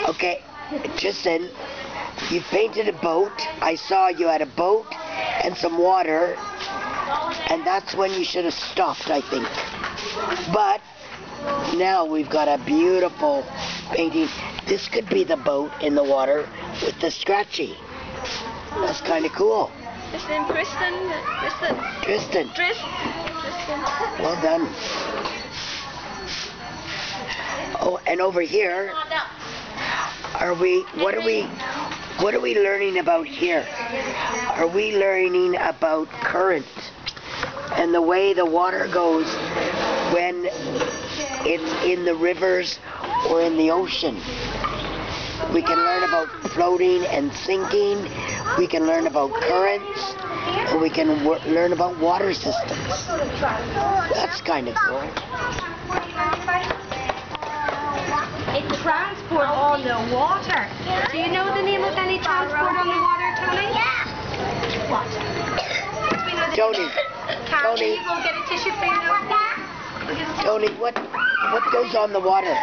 Okay, Tristan, you painted a boat. I saw you had a boat and some water, and that's when you should have stopped, I think. But now we've got a beautiful painting. This could be the boat in the water with the scratchy. That's kind of cool. Tristan. Well done. Oh, and over here, what are we learning about here? Are we learning about current and the way the water goes when it's in the rivers or in the ocean? We can learn about floating and sinking. We can learn about currents, and we can learn about water systems. That's kind of cool. It's transport on the water. Do you know the name of any transport on the water, Tony? Yeah. What? Tony. Can you go get a tissue for your nose? Tony, what goes on the water?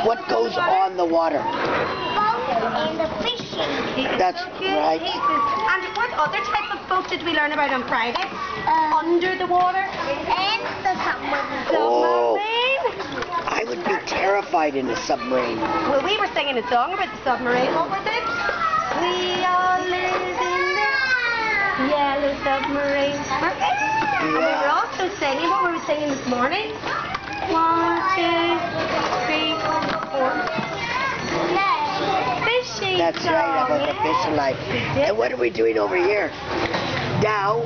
What goes on the water? And the fishing. That's right. And what other type of boat did we learn about on Friday? Under the water? And the submarine. Oh, I would be terrified in a submarine. Well, we were singing a song about the submarine. What was it? We all live in the yellow submarine. Weren't we? Yeah. And we were also singing, what were we singing this morning? 1, 2, 3, 4. Fishing. That's right, about the fishing life. And what are we doing over here? Now,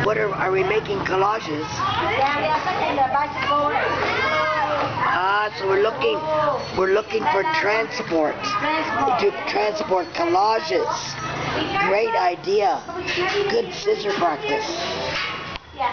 what are we making collages? So we're looking for transport. To transport collages. Great idea. Good scissor practice. Yeah.